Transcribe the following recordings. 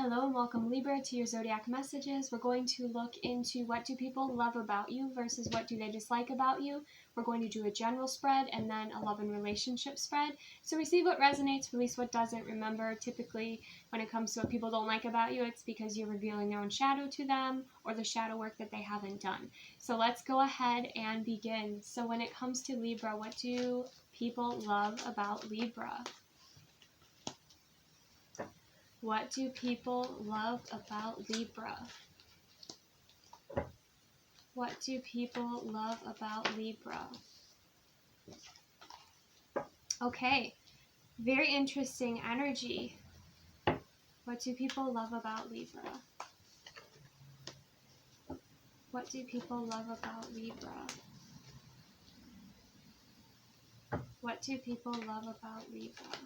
Hello and welcome Libra to your zodiac messages. We're going to look into what do people love about you versus what do they dislike about you. We're going to do a general spread and then a love and relationship spread. So receive what resonates, release what doesn't. Remember, typically when it comes to what people don't like about you, it's because you're revealing their own shadow to them or the shadow work that they haven't done. So let's go ahead and begin. So when it comes to Libra, what do people love about Libra? What do people love about Libra? What do people love about Libra? Okay, very interesting energy. What do people love about Libra? What do people love about Libra? What do people love about Libra?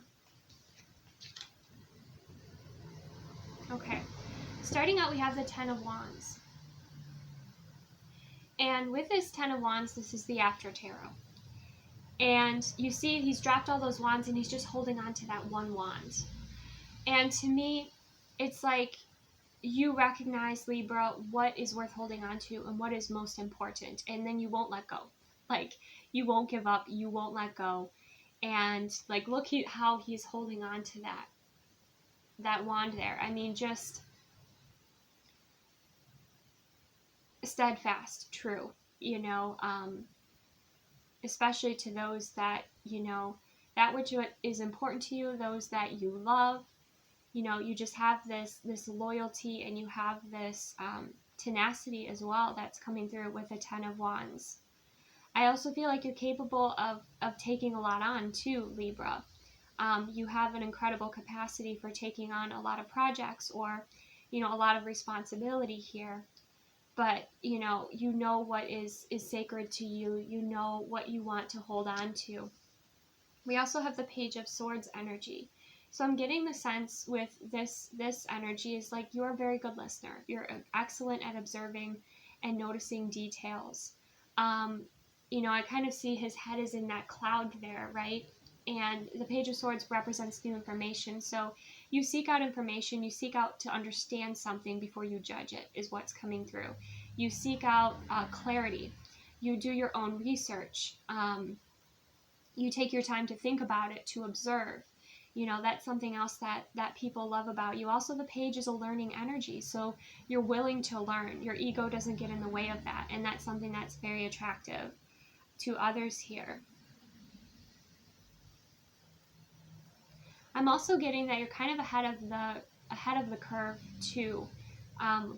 Okay, starting out we have the Ten of Wands. And with this Ten of Wands, this is the After Tarot. And you see he's dropped all those wands and he's just holding on to that one wand. And to me, it's like you recognize, Libra, what is worth holding on to and what is most important. And then you won't let go. Like, you won't give up. You won't let go. And, like, look how he's holding on to that wand there. I mean, just steadfast, true, you know, especially to those that, you know, that which is important to you, those that you love. You know, you just have this loyalty and you have this tenacity as well that's coming through with the Ten of Wands. I also feel like you're capable of taking a lot on too, Libra. You have an incredible capacity for taking on a lot of projects or, you know, a lot of responsibility here. But, you know what is sacred to you. You know what you want to hold on to. We also have the Page of Swords energy. So I'm getting the sense with this energy is like you're a very good listener. You're excellent at observing and noticing details. You know, I kind of see his head is in that cloud there, right? And the Page of Swords represents new information. So you seek out information, you seek out to understand something before you judge it, is what's coming through. You seek out clarity. You do your own research. You take your time to think about it, to observe. You know, that's something else that people love about you. Also, the Page is a learning energy, so you're willing to learn. Your ego doesn't get in the way of that, and that's something that's very attractive to others here. I'm also getting that you're kind of ahead of the curve too,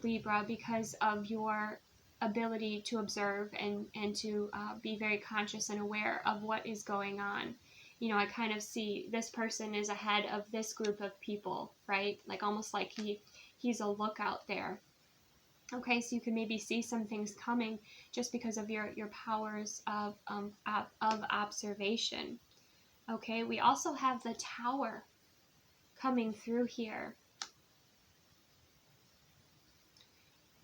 Libra, because of your ability to observe and to be very conscious and aware of what is going on. You know, I kind of see this person is ahead of this group of people, right? Like almost like he's a lookout there. Okay, so you can maybe see some things coming just because of your powers of observation. Okay, we also have the Tower coming through here.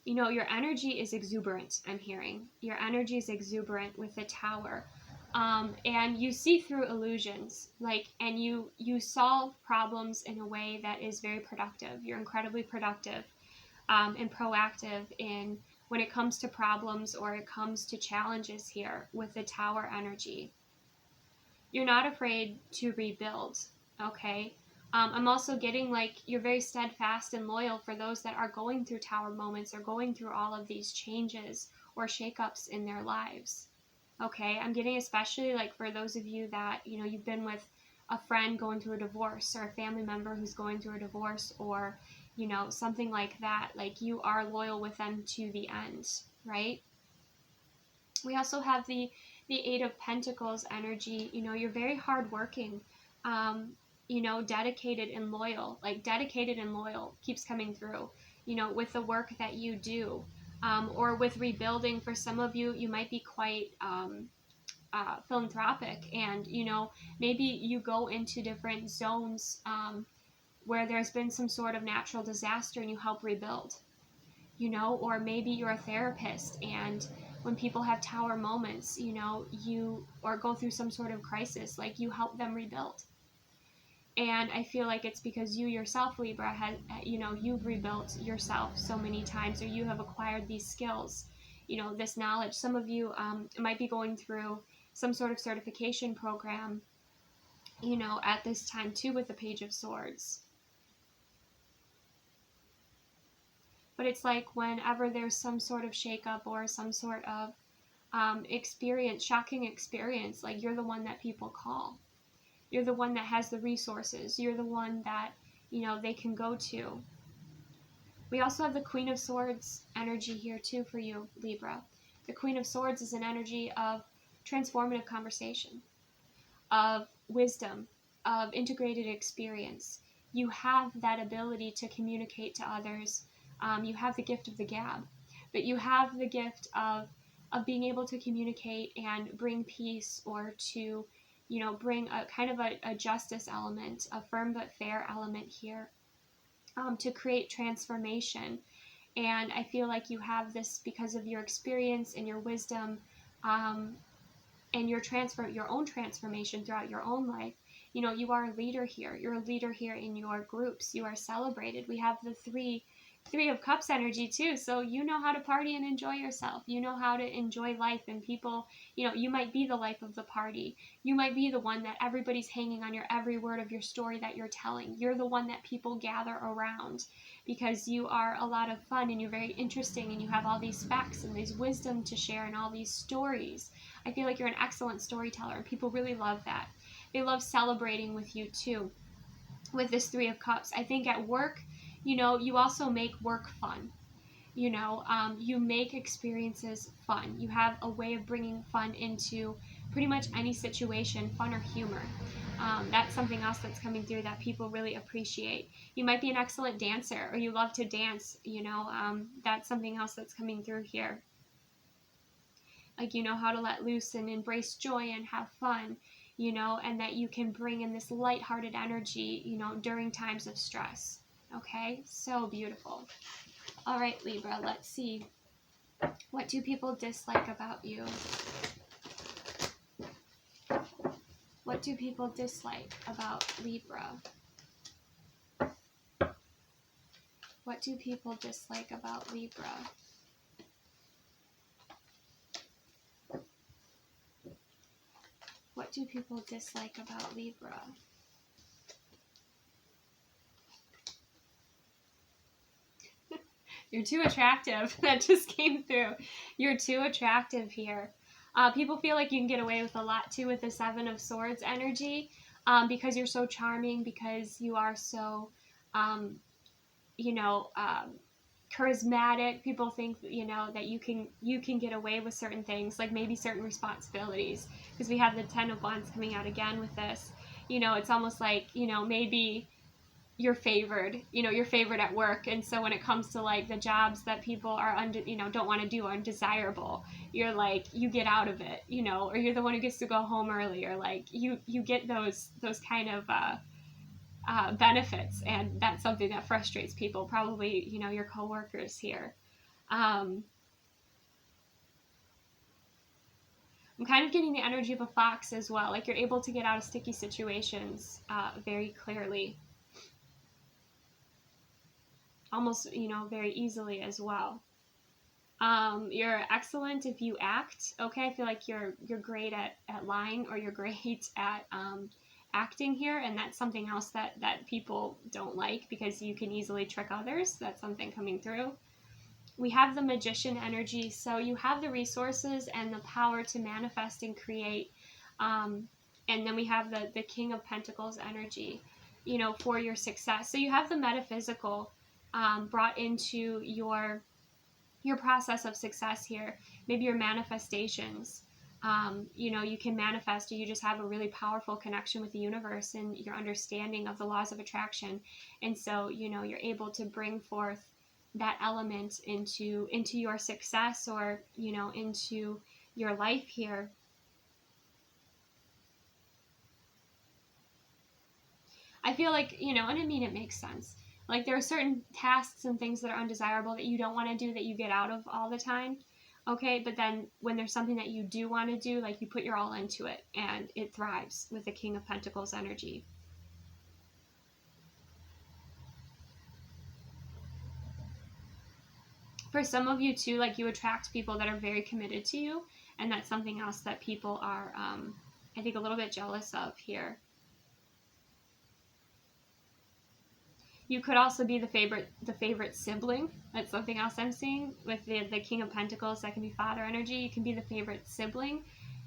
You know, your energy is exuberant, I'm hearing. Your energy is exuberant with the Tower. And you see through illusions, like, and you solve problems in a way that is very productive. You're incredibly productive and proactive in when it comes to problems or it comes to challenges here with the Tower energy. You're not afraid to rebuild, okay? I'm also getting like you're very steadfast and loyal for those that are going through Tower moments or going through all of these changes or shakeups in their lives. Okay, I'm getting especially like for those of you that, you know, you've been with a friend going through a divorce or a family member who's going through a divorce or, you know, something like that. Like you are loyal with them to the end, right? We also have the Eight of Pentacles energy. You know, you're very hardworking, you know, dedicated and loyal. Like dedicated and loyal keeps coming through, you know, with the work that you do. Or with rebuilding, for some of you, you might be quite philanthropic, and you know, maybe you go into different zones where there's been some sort of natural disaster and you help rebuild, you know, or maybe you're a therapist and when people have Tower moments, you know, or go through some sort of crisis, like you help them rebuild. And I feel like it's because you yourself, Libra, you've rebuilt yourself so many times, or you have acquired these skills, this knowledge. Some of you might be going through some sort of certification program, at this time too, with the Page of Swords. But it's like whenever there's some sort of shakeup or some sort of shocking experience, like you're the one that people call. You're the one that has the resources. You're the one that, they can go to. We also have the Queen of Swords energy here too for you, Libra. The Queen of Swords is an energy of transformative conversation, of wisdom, of integrated experience. You have that ability to communicate to others. You have the gift of the gab, but you have the gift of being able to communicate and bring peace, or to, bring a kind of a justice element, a firm but fair element here, to create transformation. And I feel like you have this because of your experience and your wisdom, and your own transformation throughout your own life. You are a leader here. You're a leader here in your groups. You are celebrated. We have the three of Cups energy too, so you know how to party and enjoy yourself. You know how to enjoy life, and people, you might be the life of the party. You might be the one that everybody's hanging on your every word of your story that you're telling. You're the one that people gather around because you are a lot of fun, and you're very interesting, and you have all these facts and these wisdom to share and all these stories. I feel like you're an excellent storyteller, and people really love that. They love celebrating with you too, with this Three of Cups. I think at work, you also make work fun. You make experiences fun. You have a way of bringing fun into pretty much any situation, fun or humor. That's something else that's coming through that people really appreciate. You might be an excellent dancer, or you love to dance, that's something else that's coming through here. Like, you know how to let loose and embrace joy and have fun, and that you can bring in this lighthearted energy, during times of stress. Okay, so beautiful. All right, Libra, let's see. What do people dislike about you? What do people dislike about Libra? What do people dislike about Libra? What do people dislike about Libra? You're too attractive. That just came through. You're too attractive here. People feel like you can get away with a lot too with the Seven of Swords energy, because you're so charming, because you are so, charismatic. People think, that you can get away with certain things, like maybe certain responsibilities, because we have the Ten of Wands coming out again with this. It's almost like, maybe you're favored at work, and so when it comes to like the jobs that people are don't want to do, are undesirable, you're like, you get out of it, or you're the one who gets to go home early, or like you get those kind of benefits, and that's something that frustrates people, probably your coworkers here. I'm kind of getting the energy of a fox as well, like you're able to get out of sticky situations very clearly, almost very easily as well. You're excellent if you act. Okay, I feel like you're great at lying, or you're great at acting here, and that's something else that people don't like, because you can easily trick others. That's something coming through. We have the Magician energy, so you have the resources and the power to manifest and create, and then we have the King of Pentacles energy, for your success. So you have the metaphysical brought into your process of success here. Maybe your manifestations, you can manifest, or you just have a really powerful connection with the universe and your understanding of the laws of attraction, and so you're able to bring forth that element into your success, or into your life here. I feel like, and I mean, it makes sense. Like, there are certain tasks and things that are undesirable that you don't want to do, that you get out of all the time. Okay, but then when there's something that you do want to do, like, you put your all into it, and it thrives with the King of Pentacles energy. For some of you too, like you attract people that are very committed to you, and that's something else that people are, I think, a little bit jealous of here. You could also be the favorite sibling. That's something else I'm seeing with the King of Pentacles. That can be father energy. You can be the favorite sibling,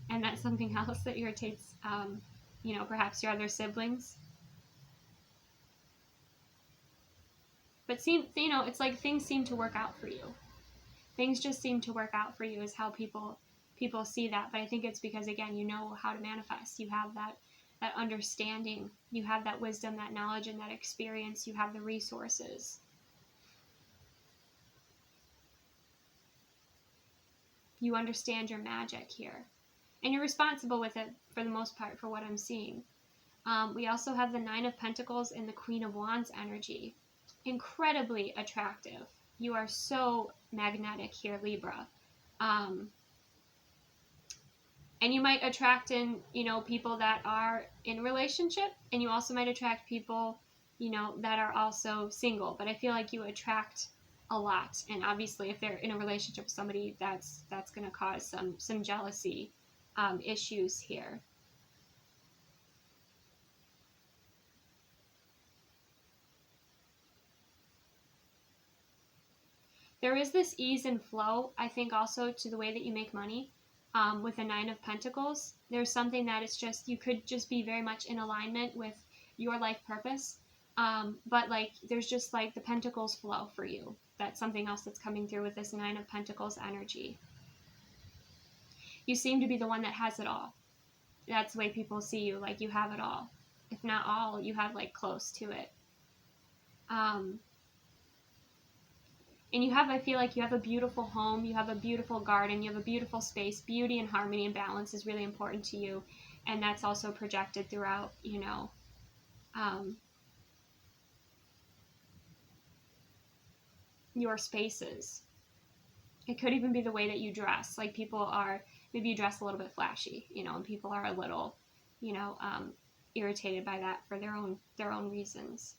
and that's something else that irritates, you know, perhaps your other siblings. But you know, it's like things seem to work out for you. Things just seem to work out for you is how people see that. But I think it's because, again, you know how to manifest. You have that understanding. You have that wisdom, that knowledge, and that experience. You have the resources. You understand your magic here. And you're responsible with it for the most part, for what I'm seeing. We also have the Nine of Pentacles and the Queen of Wands energy. Incredibly attractive. You are so magnetic here, Libra. And you might attract in, you know, people that are in a relationship, and you also might attract people, you know, that are also single. But I feel like you attract a lot. And obviously, if they're in a relationship with somebody, that's going to cause some jealousy issues here. There is this ease and flow, I think, also to the way that you make money. With the Nine of Pentacles, there's something that it's just, you could just be very much in alignment with your life purpose. But like, there's just like the Pentacles flow for you. That's something else that's coming through with this Nine of Pentacles energy. You seem to be the one that has it all. That's the way people see you, like you have it all. If not all, you have like close to it. And you have, I feel like you have a beautiful home, you have a beautiful garden, you have a beautiful space. Beauty and harmony and balance is really important to you. And that's also projected throughout, you know, your spaces. It could even be the way that you dress. Like people are, maybe you dress a little bit flashy, you know, and people are a little, you know, irritated by that for their own reasons.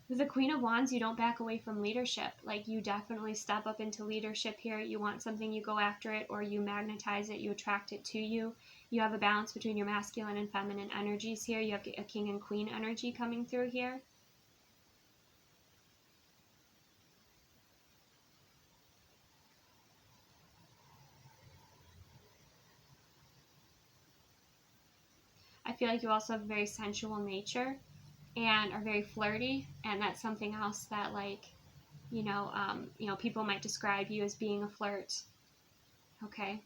With the Queen of Wands, you don't back away from leadership. Like, you definitely step up into leadership here. You want something, you go after it, or you magnetize it, you attract it to you. You have a balance between your masculine and feminine energies here. You have a King and Queen energy coming through here. I feel like you also have a very sensual nature and are very flirty, and that's something else that, like, you know, people might describe you as being a flirt. Okay.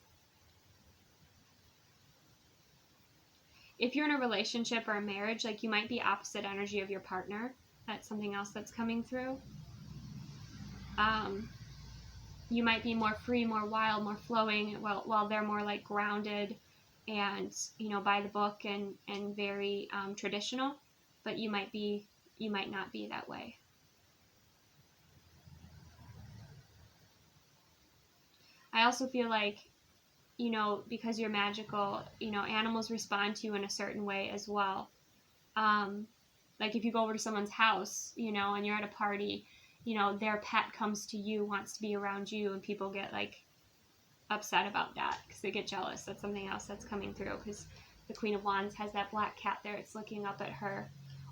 If you're in a relationship or a marriage, like, you might be opposite energy of your partner. That's something else that's coming through. You might be more free, more wild, more flowing, while they're more like grounded and, you know, by the book and very traditional. But you might not be that way. I also feel like, you know, because you're magical, you know, animals respond to you in a certain way as well. Like if you go over to someone's house, you know, and you're at a party, you know, their pet comes to you, wants to be around you, and people get like upset about that because they get jealous. That's something else that's coming through, because the Queen of Wands has that black cat there. It's looking up at her.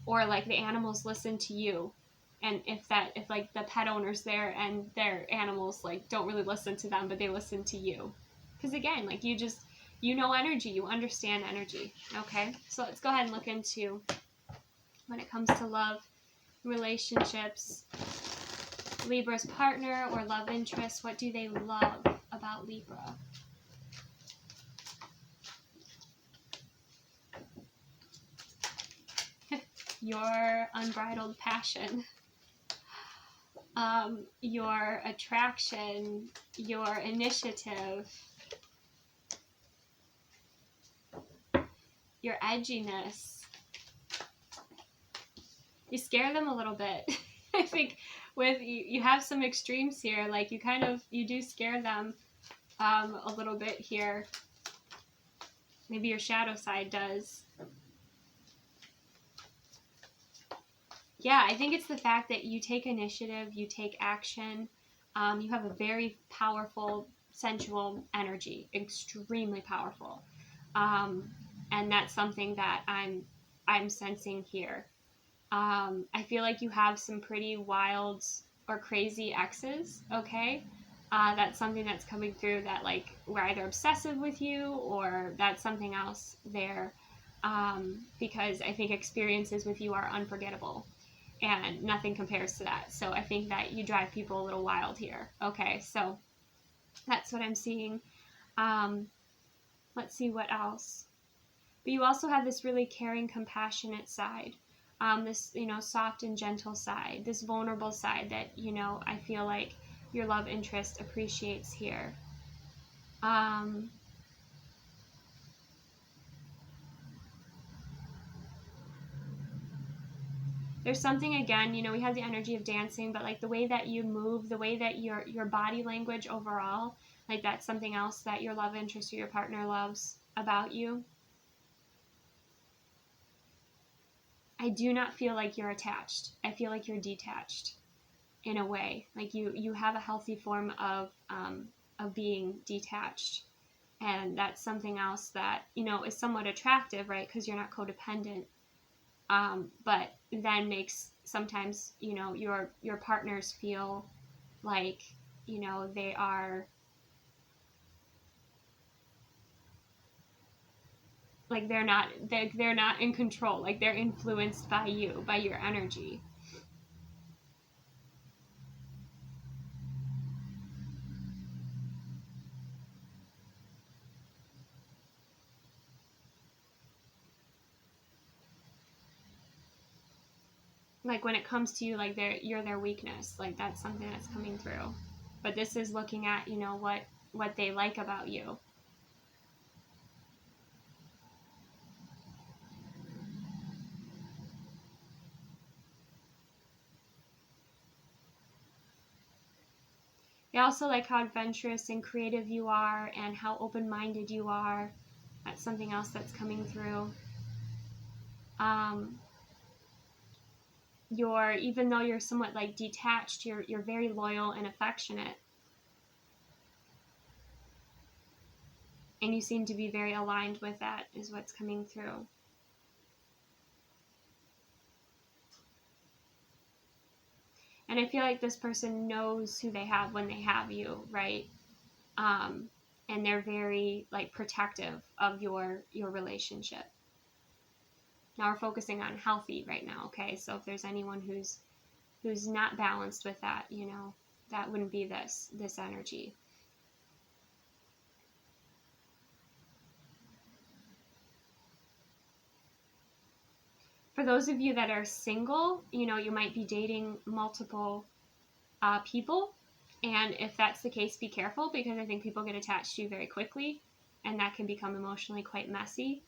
Or like the animals listen to you. And if like the pet owner's there and their animals like don't really listen to them, but they listen to you. Because again, like you know energy, you understand energy. Okay, so let's go ahead and look into, when it comes to love, relationships, Libra's partner or love interest. What do they love about Libra? Your unbridled passion, your attraction, your initiative, your edginess. You scare them a little bit. I think with you have some extremes here. Like you do scare them a little bit here. Maybe your shadow side does. Yeah, I think it's the fact that you take initiative, you take action. You have a very powerful, sensual energy, extremely powerful. And that's something that I'm sensing here. I feel like you have some pretty wild or crazy exes, okay? That's something that's coming through, that like we're either obsessive with you or that's something else there. Because I think experiences with you are unforgettable and nothing compares to that. So I think that you drive people a little wild here. Okay, so that's what I'm seeing. Let's see what else. But you also have this really caring, compassionate side. This, soft and gentle side, this vulnerable side that, I feel like your love interest appreciates here. There's something, again, we have the energy of dancing, but like the way that you move, the way that your body language overall, like that's something else that your love interest or your partner loves about you. I do not feel like you're attached. I feel like you're detached in a way. Like you have a healthy form of being detached. And that's something else that, is somewhat attractive, right? Because you're not codependent. But then makes sometimes, your partners feel like, they are, like they're not in control, like they're influenced by you, by your energy. Like when it comes to you, like you're their weakness, like that's something that's coming through. But this is looking at, what they like about you. They also like how adventurous and creative you are and how open-minded you are. That's something else that's coming through. Even though you're somewhat like detached, you're very loyal and affectionate. And you seem to be very aligned with that, is what's coming through. And I feel like this person knows who they have when they have you, right? And they're very like protective of your relationship. Now we're focusing on healthy right now, okay? So if there's anyone who's not balanced with that, that wouldn't be this energy. For those of you that are single, you might be dating multiple people. And if that's the case, be careful, because I think people get attached to you very quickly, and that can become emotionally quite messy.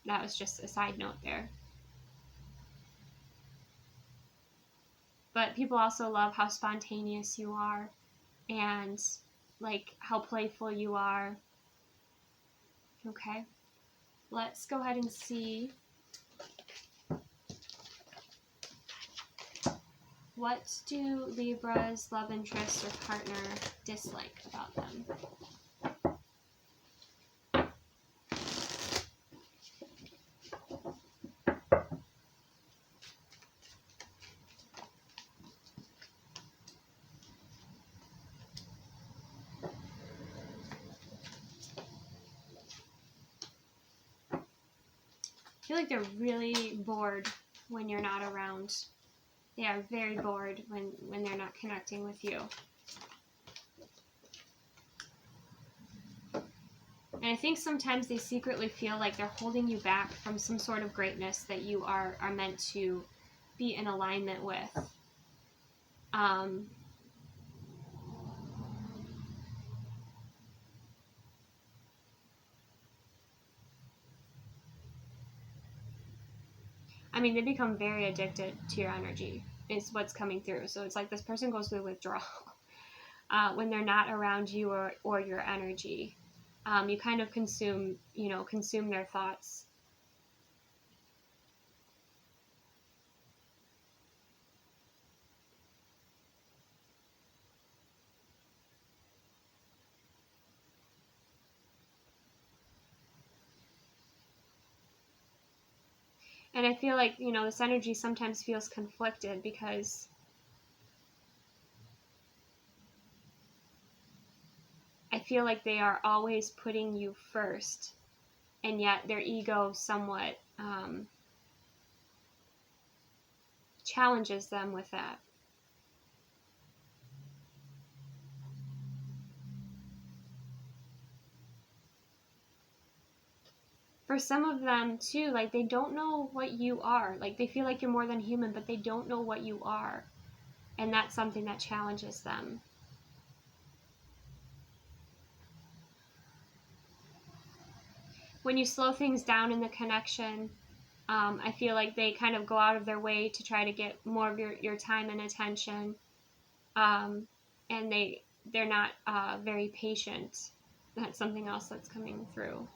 That was just a side note there. But people also love how spontaneous you are and like how playful you are. Okay, let's go ahead and see what do Libra's love interest or partner dislike about them. I feel like they're really bored when you're not around. They are very bored when they're not connecting with you. And I think sometimes they secretly feel like they're holding you back from some sort of greatness that you are meant to be in alignment with. I mean, they become very addicted to your energy, is what's coming through. So it's like this person goes through withdrawal when they're not around you or your energy. You kind of consume their thoughts. And I feel like, this energy sometimes feels conflicted because I feel like they are always putting you first, and yet their ego somewhat challenges them with that. For some of them too, like they don't know what you are. Like they feel like you're more than human, but they don't know what you are. And that's something that challenges them. When you slow things down in the connection, I feel like they kind of go out of their way to try to get more of your time and attention. And they're not very patient. That's something else that's coming through.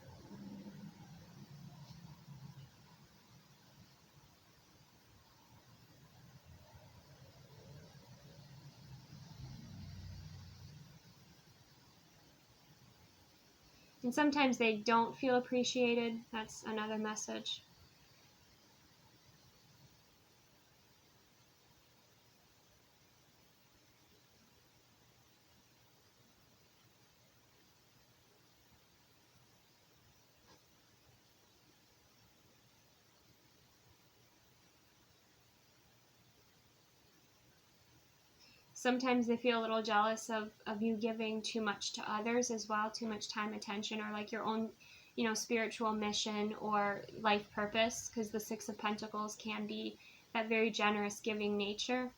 And sometimes they don't feel appreciated. That's another message. Sometimes they feel a little jealous of you giving too much to others as well, too much time, attention, or like your own, spiritual mission or life purpose, because the Six of Pentacles can be that very generous, giving nature.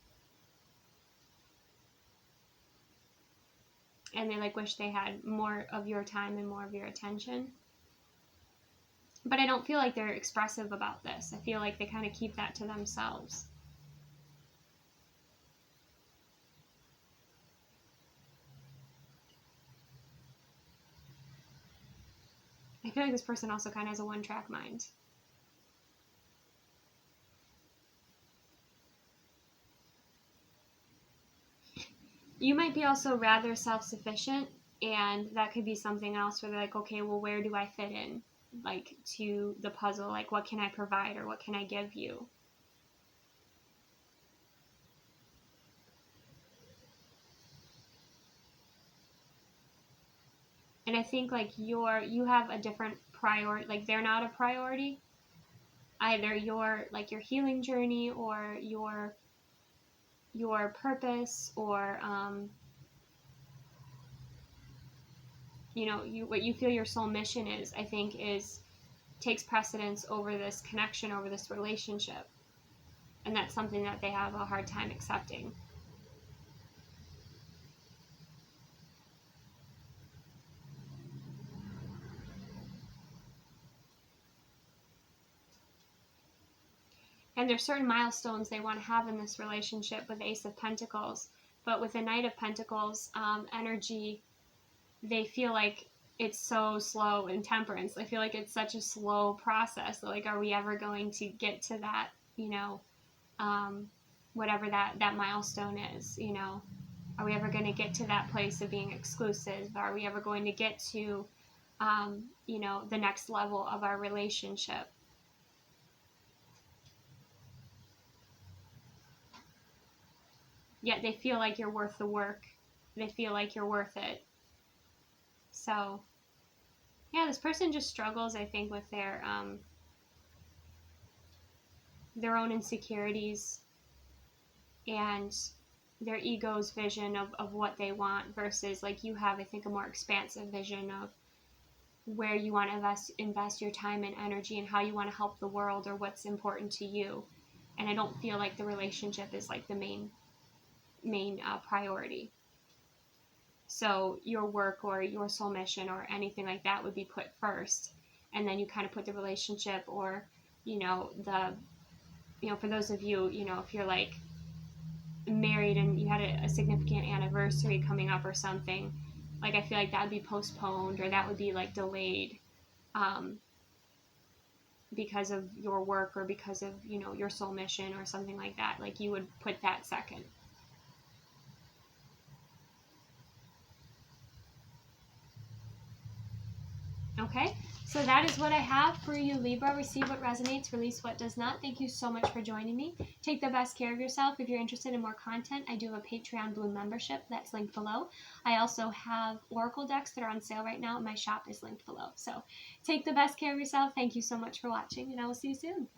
And they like wish they had more of your time and more of your attention. But I don't feel like they're expressive about this. I feel like they kind of keep that to themselves. I feel like this person also kind of has a one-track mind. You might be also rather self-sufficient, and that could be something else where they're like, okay, well, where do I fit in, like, to the puzzle? Like, what can I provide or what can I give you? And I think, like, you have a different priority. Like, they're not a priority. Either your healing journey or your purpose, or what you feel your soul mission is, I think, takes precedence over this connection, over this relationship. And that's something that they have a hard time accepting. And there's certain milestones they want to have in this relationship with Ace of Pentacles. But with the Knight of Pentacles energy, they feel like it's so slow. In Temperance, they feel like it's such a slow process. Like, are we ever going to get to that, whatever that milestone is, Are we ever going to get to that place of being exclusive? Are we ever going to get to, the next level of our relationship? Yet they feel like you're worth the work. They feel like you're worth it. So, yeah, this person just struggles, I think, with their own insecurities and their ego's vision of what they want, versus, like, you have, I think, a more expansive vision of where you want to invest your time and energy and how you want to help the world, or what's important to you. And I don't feel like the relationship is like the main priority. So your work or your soul mission or anything like that would be put first, and then you kind of put the relationship, or for those of you, if you're like married and you had a significant anniversary coming up or something, like, I feel like that would be postponed, or that would be like delayed because of your work, or because of your soul mission or something like that. Like, you would put that second. Okay, So that is what I have for you, Libra. Receive what resonates, release what does not. Thank you so much for joining me. Take the best care of yourself. If you're interested in more content, I do have a Patreon Blue membership that's linked below. I also have Oracle decks that are on sale right now, and my shop is linked below. So take the best care of yourself. Thank you so much for watching, and I will see you soon.